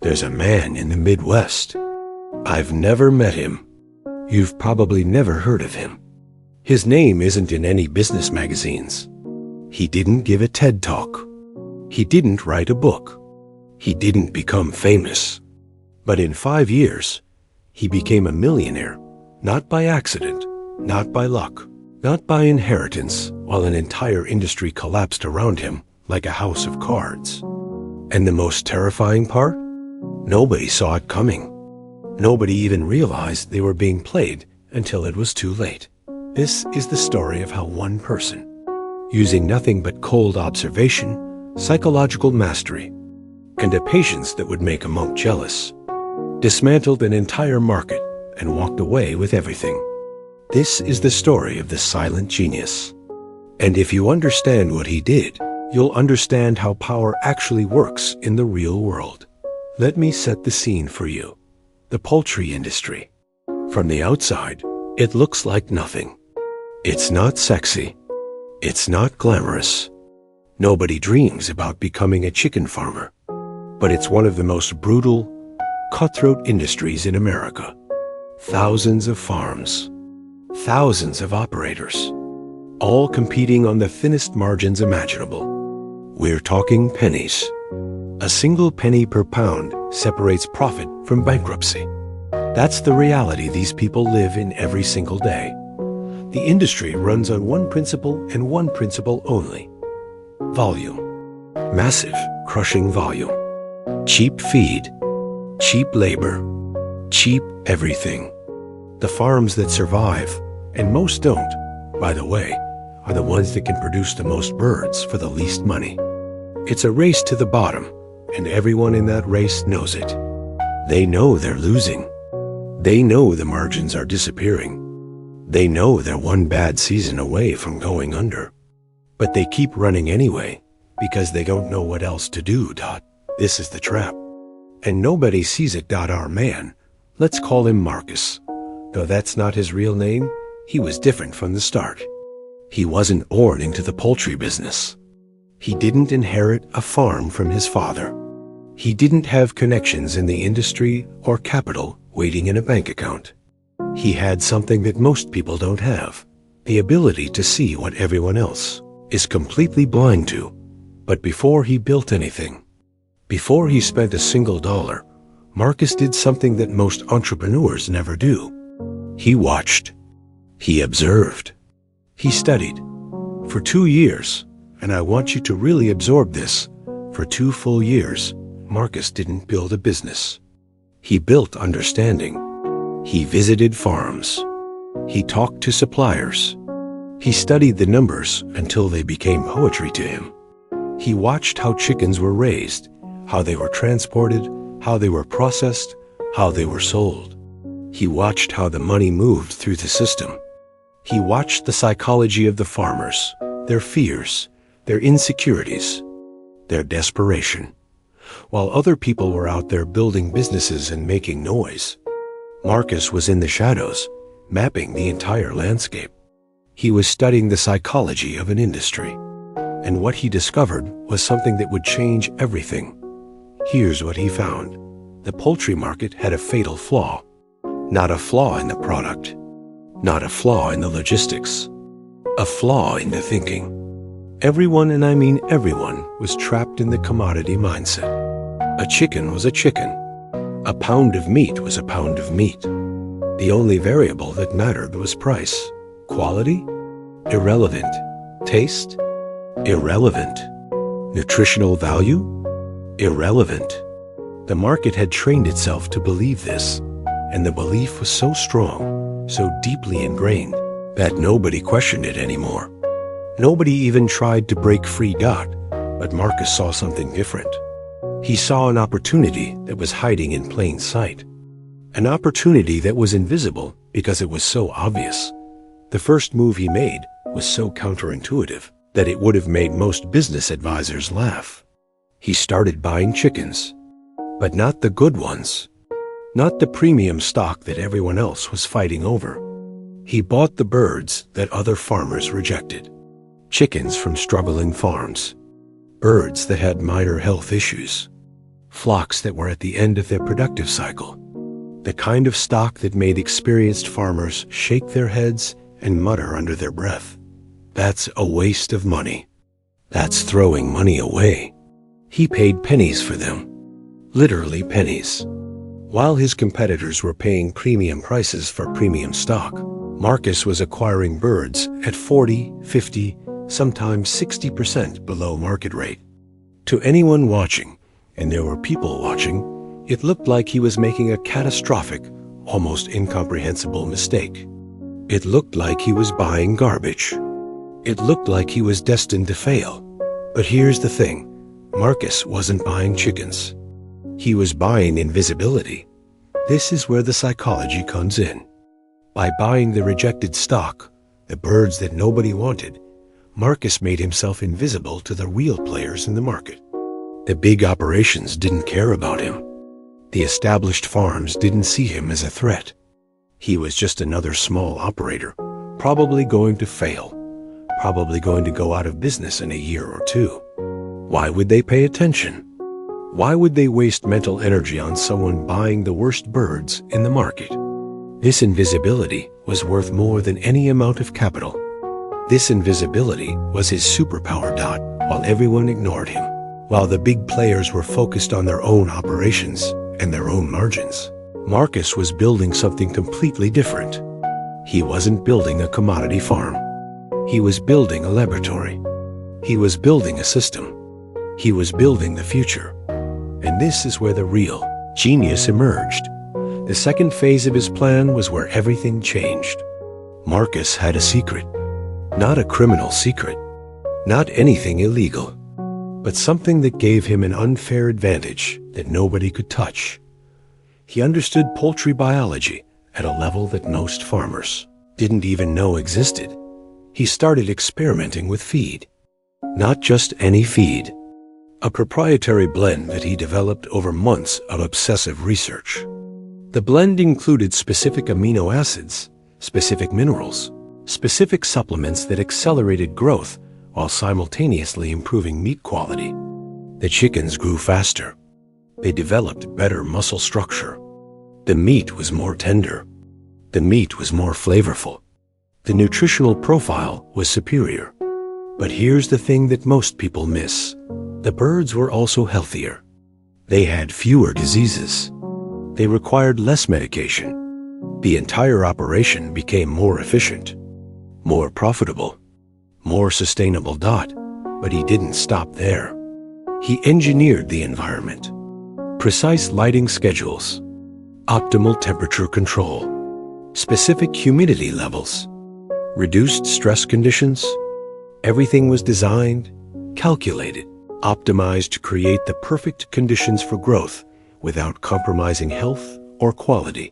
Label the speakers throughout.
Speaker 1: There's a man in the Midwest. I've never met him. You've probably never heard of him. His name isn't in any business magazines. He didn't give a TED Talk. He didn't write a book. He didn't become famous. But in 5 years, he became a millionaire, not by accident, not by luck, not by inheritance, while an entire industry collapsed around him like a house of cards. And the most terrifying part? Nobody saw it coming. Nobody even realized they were being played until it was too late. This is the story of how one person, using nothing but cold observation, psychological mastery, and a patience that would make a monk jealous, dismantled an entire market and walked away with everything. This is the story of the silent genius. And if you understand what he did, you'll understand how power actually works in the real world. Let me set the scene for you. The poultry industry. From the outside, it looks like nothing. It's not sexy. It's not glamorous. Nobody dreams about becoming a chicken farmer. But it's one of the most brutal, cutthroat industries in America. Thousands of farms, thousands of operators, all competing on the thinnest margins imaginable. We're talking pennies. A single penny per pound separates profit from bankruptcy. That's the reality these people live in every single day. The industry runs on one principle and one principle only: volume. Massive, crushing volume. Cheap feed, cheap labor, cheap everything. The farms that survive, and most don't, by the way, are the ones that can produce the most birds for the least money. It's a race to the bottom, and everyone in that race knows it. They know they're losing. They know the margins are disappearing. They know they're one bad season away from going under. But they keep running anyway, because they don't know what else to do. This is the trap. And nobody sees it. Our man, let's call him Marcus. Though that's not his real name, he was different from the start. He wasn't born into the poultry business. He didn't inherit a farm from his father. He didn't have connections in the industry or capital waiting in a bank account. He had something that most people don't have: the ability to see what everyone else is completely blind to. But before he built anything, before he spent a single dollar, Marcus did something that most entrepreneurs never do. He watched. He observed. He studied. For 2 years, and I want you to really absorb this, for 2 full years, Marcus didn't build a business. He built understanding. He visited farms. He talked to suppliers. He studied the numbers until they became poetry to him. He watched how chickens were raised, how they were transported, how they were processed, how they were sold. He watched how the money moved through the system. He watched the psychology of the farmers, their fears, their insecurities, their desperation. While other people were out there building businesses and making noise, Marcus was in the shadows, mapping the entire landscape. He was studying the psychology of an industry. And what he discovered was something that would change everything. Here's what he found. The poultry market had a fatal flaw. Not a flaw in the product. Not a flaw in the logistics. A flaw in the thinking. Everyone, and I mean everyone, was trapped in the commodity mindset. A chicken was a chicken. A pound of meat was a pound of meat. The only variable that mattered was price. Quality? Irrelevant. Taste? Irrelevant. Nutritional value? Irrelevant. The market had trained itself to believe this, and the belief was so strong, so deeply ingrained, that nobody questioned it anymore. Nobody even tried to break free. But Marcus saw something different. He saw an opportunity that was hiding in plain sight. An opportunity that was invisible because it was so obvious. The first move he made was so counterintuitive that it would have made most business advisors laugh. He started buying chickens, but not the good ones. Not the premium stock that everyone else was fighting over. He bought the birds that other farmers rejected. Chickens from struggling farms. Birds that had minor health issues. flocks that were at the end of their productive cycle. The kind of stock that made experienced farmers shake their heads and mutter under their breath. That's a waste of money. That's throwing money away. He paid pennies for them. Literally pennies. While his competitors were paying premium prices for premium stock, Marcus was acquiring birds at 40, 50, sometimes 60% below market rate. To anyone watching, and there were people watching, it looked like he was making a catastrophic, almost incomprehensible mistake. It looked like he was buying garbage. It looked like he was destined to fail. But here's the thing, Marcus wasn't buying chickens. He was buying invisibility. This is where the psychology comes in. By buying the rejected stock, the birds that nobody wanted, Marcus made himself invisible to the real players in the market. The big operations didn't care about him. The established farms didn't see him as a threat. He was just another small operator, probably going to fail, probably going to go out of business in a year or two. Why would they pay attention? Why would they waste mental energy on someone buying the worst birds in the market? This invisibility was worth more than any amount of capital. This invisibility was his superpower dot while everyone ignored him, while the big players were focused on their own operations and their own margins. Marcus was building something completely different. He wasn't building a commodity farm. He was building a laboratory. He was building a system. He was building the future. And this is where the real genius emerged. The second phase of his plan was where everything changed. Marcus had a secret. Not a criminal secret. Not anything illegal. But something that gave him an unfair advantage that nobody could touch. He understood poultry biology at a level that most farmers didn't even know existed. He started experimenting with feed. Not just any feed. A proprietary blend that he developed over months of obsessive research. The blend included specific amino acids, specific minerals, specific supplements that accelerated growth while simultaneously improving meat quality. The chickens grew faster. They developed better muscle structure. The meat was more tender. The meat was more flavorful. The nutritional profile was superior. But here's the thing that most people miss. The birds were also healthier. They had fewer diseases. They required less medication. The entire operation became more efficient, more profitable, more sustainable. But he didn't stop there. He engineered the environment. Precise lighting schedules, optimal temperature control, specific humidity levels, reduced stress conditions. Everything was designed, calculated, optimized to create the perfect conditions for growth without compromising health or quality.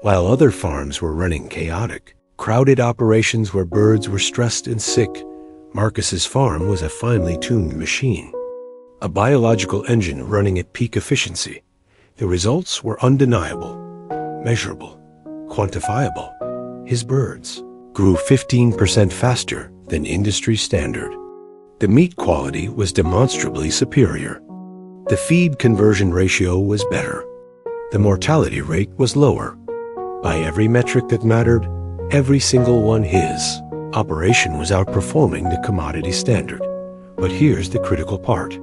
Speaker 1: While other farms were running chaotic, crowded operations where birds were stressed and sick, Marcus's farm was a finely tuned machine. A biological engine running at peak efficiency. The results were undeniable, measurable, quantifiable. His birds grew 15% faster than industry standard. The meat quality was demonstrably superior. The feed conversion ratio was better. The mortality rate was lower. By every metric that mattered, every single one, his operation was outperforming the commodity standard. But here's the critical part.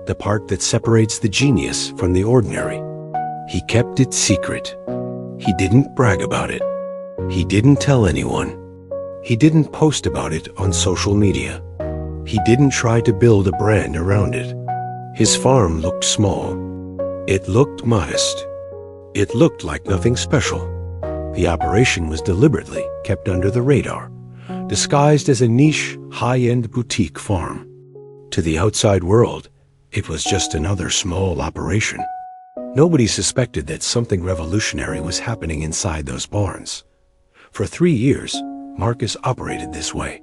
Speaker 1: The part that separates the genius from the ordinary. He kept it secret. He didn't brag about it. He didn't tell anyone. He didn't post about it on social media. He didn't try to build a brand around it. His farm looked small. It looked modest. It looked like nothing special. The operation was deliberately kept under the radar, disguised as a niche, high-end boutique farm. To the outside world, it was just another small operation. Nobody suspected that something revolutionary was happening inside those barns. For 3 years, Marcus operated this way,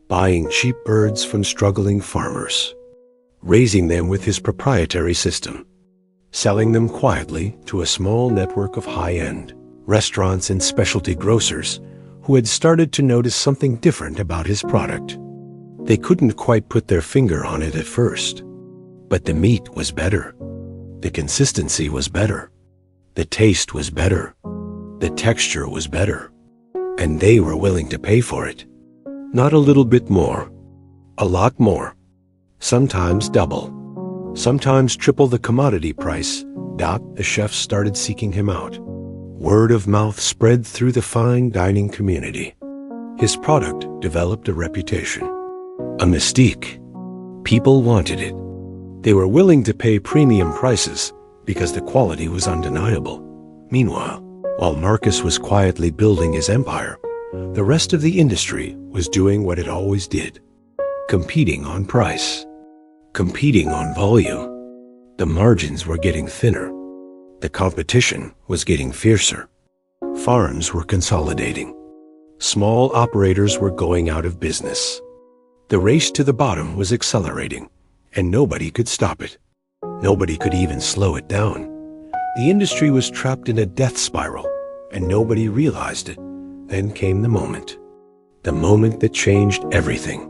Speaker 1: buying cheap birds from struggling farmers, raising them with his proprietary system, selling them quietly to a small network of high-end restaurants and specialty grocers who had started to notice something different about his product. They couldn't quite put their finger on it at first, but the meat was better. The consistency was better. The taste was better. The texture was better. And they were willing to pay for it. Not a little bit more. A lot more. Sometimes double. Sometimes triple the commodity price. The chefs started seeking him out. Word of mouth spread through the fine dining community. His product developed a reputation. A mystique. People wanted it. They were willing to pay premium prices because the quality was undeniable. Meanwhile, while Marcus was quietly building his empire, the rest of the industry was doing what it always did. Competing on price. Competing on volume. The margins were getting thinner. The competition was getting fiercer. Farms were consolidating. Small operators were going out of business. The race to the bottom was accelerating, and nobody could stop it. Nobody could even slow it down. The industry was trapped in a death spiral, and nobody realized it. Then came the moment that changed everything.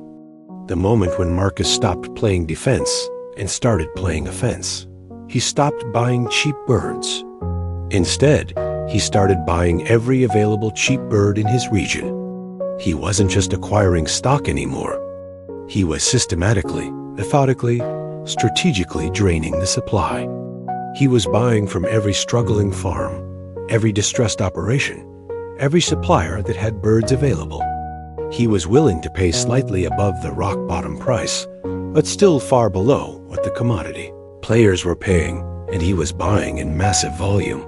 Speaker 1: The moment when Marcus stopped playing defense and started playing offense. He stopped buying cheap birds. Instead, he started buying every available cheap bird in his region. He wasn't just acquiring stock anymore. He was systematically, methodically, strategically draining the supply. He was buying from every struggling farm, every distressed operation, every supplier that had birds available. He was willing to pay slightly above the rock-bottom price, but still far below what the commodity players were paying, and he was buying in massive volume.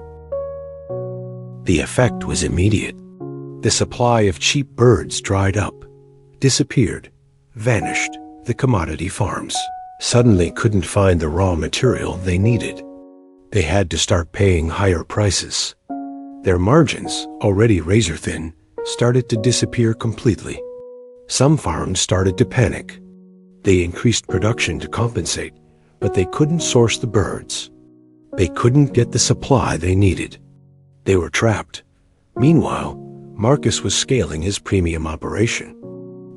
Speaker 1: The effect was immediate. The supply of cheap birds dried up, disappeared, vanished. The commodity farms suddenly couldn't find the raw material they needed. They had to start paying higher prices. Their margins, already razor-thin, started to disappear completely. Some farms started to panic. They increased production to compensate, but they couldn't source the birds. They couldn't get the supply they needed. They were trapped. Meanwhile, Marcus was scaling his premium operation.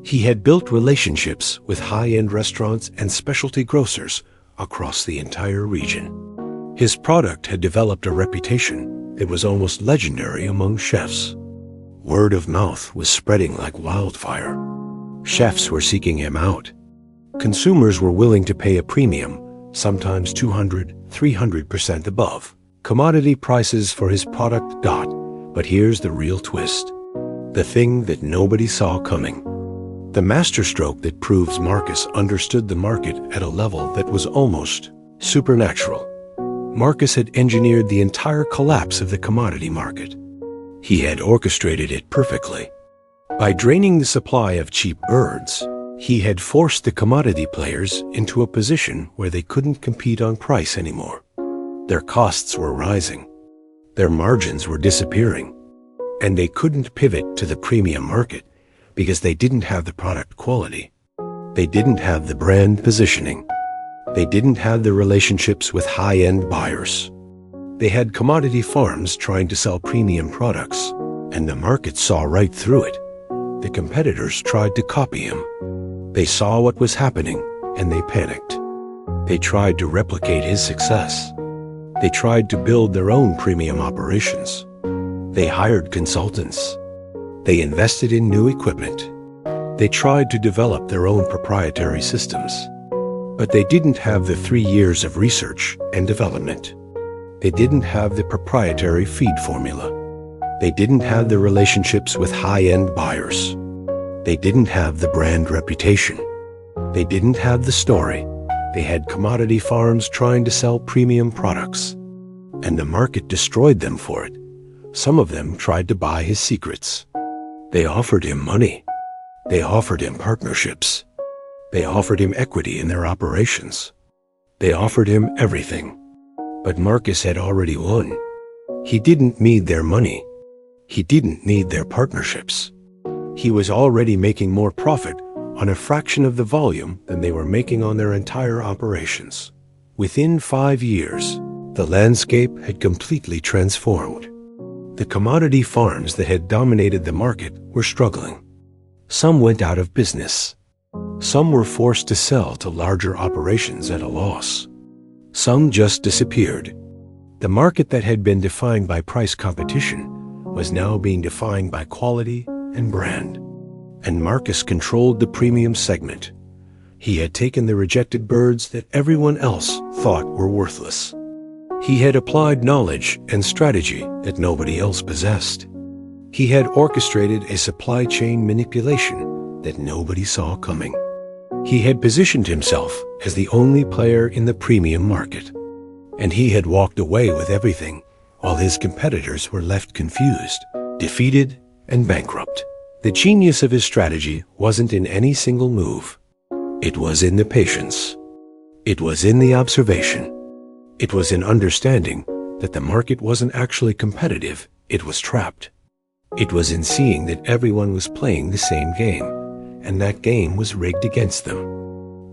Speaker 1: He had built relationships with high-end restaurants and specialty grocers across the entire region. His product had developed a reputation that was almost legendary among chefs. Word of mouth was spreading like wildfire. Chefs were seeking him out. Consumers were willing to pay a premium, sometimes 200–300% above commodity prices for his product. But here's the real twist. The thing that nobody saw coming. The masterstroke that proves Marcus understood the market at a level that was almost supernatural. Marcus had engineered the entire collapse of the commodity market. He had orchestrated it perfectly. By draining the supply of cheap birds, he had forced the commodity players into a position where they couldn't compete on price anymore. Their costs were rising. Their margins were disappearing. And they couldn't pivot to the premium market because they didn't have the product quality. They didn't have the brand positioning. They didn't have the relationships with high-end buyers. They had commodity farms trying to sell premium products, and the market saw right through it. The competitors tried to copy him. They saw what was happening, and they panicked. They tried to replicate his success. They tried to build their own premium operations. They hired consultants. They invested in new equipment. They tried to develop their own proprietary systems. But they didn't have the 3 years of research and development. They didn't have the proprietary feed formula. They didn't have the relationships with high-end buyers. They didn't have the brand reputation. They didn't have the story. They had commodity farms trying to sell premium products. And the market destroyed them for it. Some of them tried to buy his secrets. They offered him money. They offered him partnerships. They offered him equity in their operations. They offered him everything. But Marcus had already won. He didn't need their money. He didn't need their partnerships. He was already making more profit on a fraction of the volume than they were making on their entire operations. Within 5 years, the landscape had completely transformed. The commodity farms that had dominated the market were struggling. Some went out of business. Some were forced to sell to larger operations at a loss. Some just disappeared. The market that had been defined by price competition was now being defined by quality and brand. And Marcus controlled the premium segment. He had taken the rejected birds that everyone else thought were worthless. He had applied knowledge and strategy that nobody else possessed. He had orchestrated a supply chain manipulation that nobody saw coming. He had positioned himself as the only player in the premium market. And he had walked away with everything, while his competitors were left confused, defeated, and bankrupt. The genius of his strategy wasn't in any single move. It was in the patience. It was in the observation. It was in understanding that the market wasn't actually competitive, it was trapped. It was in seeing that everyone was playing the same game, and that game was rigged against them.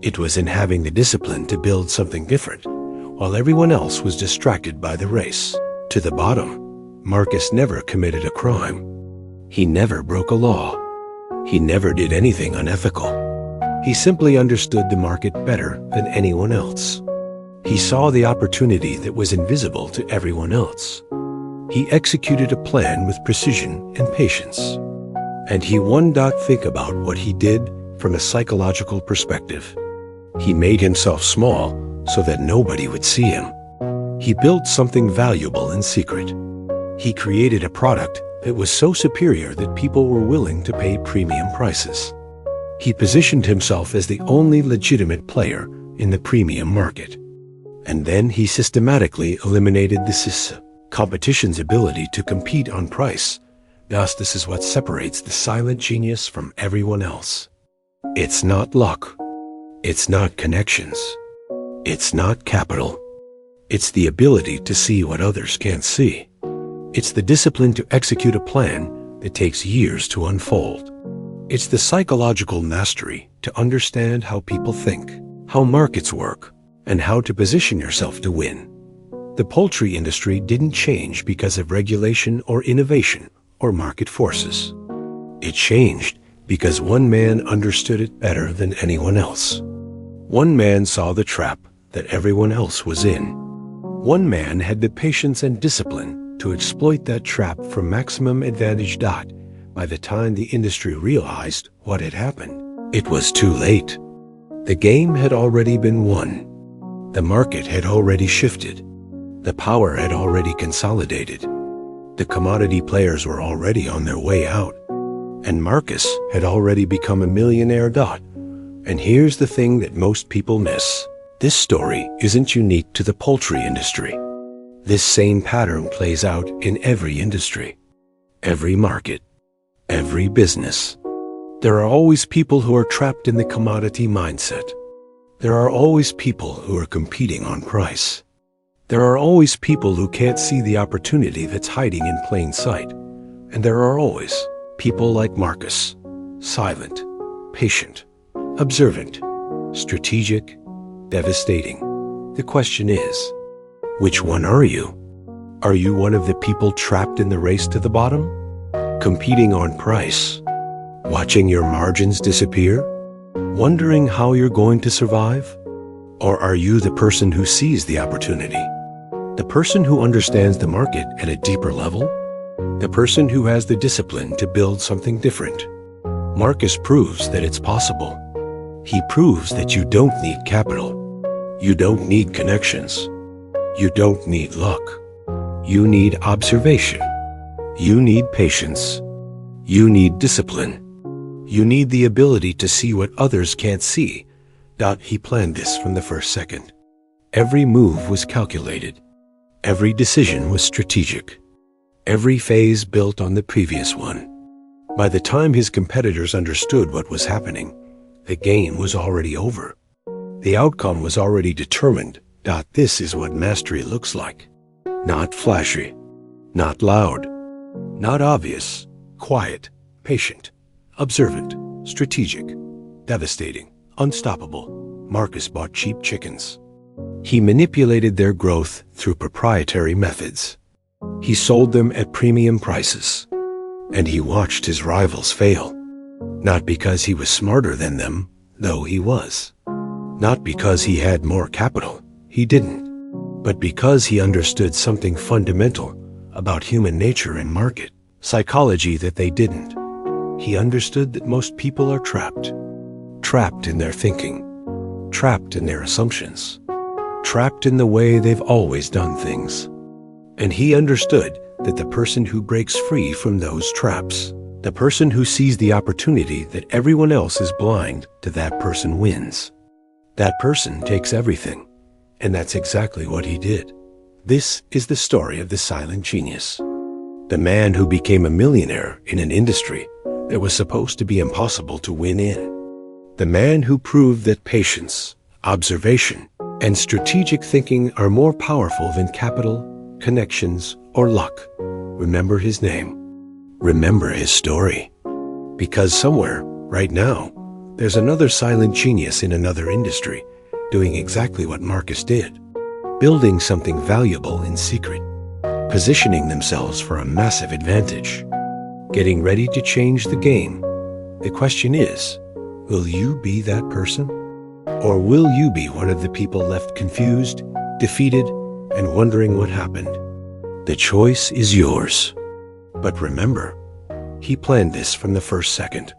Speaker 1: It was in having the discipline to build something different, while everyone else was distracted by the race to the bottom. Marcus never committed a crime. He never broke a law. He never did anything unethical. He simply understood the market better than anyone else. He saw the opportunity that was invisible to everyone else. He executed a plan with precision and patience. And he think about what he did from a psychological perspective. He made himself small so that nobody would see him. He built something valuable in secret. He created a product that was so superior that people were willing to pay premium prices. He positioned himself as the only legitimate player in the premium market. And then he systematically eliminated the competition's ability to compete on price. Thus, this is what separates the silent genius from everyone else. It's not luck. It's not connections. It's not capital. It's the ability to see what others can't see. It's the discipline to execute a plan that takes years to unfold. It's the psychological mastery to understand how people think, how markets work, and how to position yourself to win. The poultry industry didn't change because of regulation or innovation or market forces. It changed because one man understood it better than anyone else. One man saw the trap that everyone else was in. One man had the patience and discipline to exploit that trap for maximum advantage. By the time the industry realized what had happened, it was too late. The game had already been won. The market had already shifted. The power had already consolidated. The commodity players were already on their way out. And Marcus had already become a millionaire. And here's the thing that most people miss. This story isn't unique to the poultry industry. This same pattern plays out in every industry, every market, every business. There are always people who are trapped in the commodity mindset. There are always people who are competing on price. There are always people who can't see the opportunity that's hiding in plain sight. And there are always people like Marcus, silent, patient, observant, strategic, devastating. The question is, which one are you? Are you one of the people trapped in the race to the bottom? Competing on price? Watching your margins disappear? Wondering how you're going to survive? Or are you the person who sees the opportunity? The person who understands the market at a deeper level? The person who has the discipline to build something different? Marcus proves that it's possible. He proves that you don't need capital. You don't need connections. You don't need luck. You need observation. You need patience. You need discipline. You need the ability to see what others can't see. He planned this from the first second. Every move was calculated. Every decision was strategic. Every phase built on the previous one. By the time his competitors understood what was happening, the game was already over. The outcome was already determined. This is what mastery looks like. Not flashy, not loud, not obvious, quiet, patient, observant, strategic, devastating, unstoppable. Marcus bought cheap chickens. He manipulated their growth through proprietary methods. He sold them at premium prices. And he watched his rivals fail. Not because he was smarter than them, though he was. Not because he had more capital. He didn't. But because he understood something fundamental about human nature and market psychology that they didn't, he understood that most people are trapped. Trapped in their thinking, trapped in their assumptions, trapped in the way they've always done things. And he understood that the person who breaks free from those traps, the person who sees the opportunity that everyone else is blind to, that person wins. That person takes everything. And that's exactly what he did. This is the story of the silent genius. The man who became a millionaire in an industry that was supposed to be impossible to win in. The man who proved that patience, observation, and strategic thinking are more powerful than capital, connections, or luck. Remember his name. Remember his story. Because somewhere, right now, there's another silent genius in another industry doing exactly what Marcus did. Building something valuable in secret. Positioning themselves for a massive advantage. Getting ready to change the game. The question is, will you be that person? Or will you be one of the people left confused, defeated, and wondering what happened? The choice is yours. But remember, he planned this from the first second.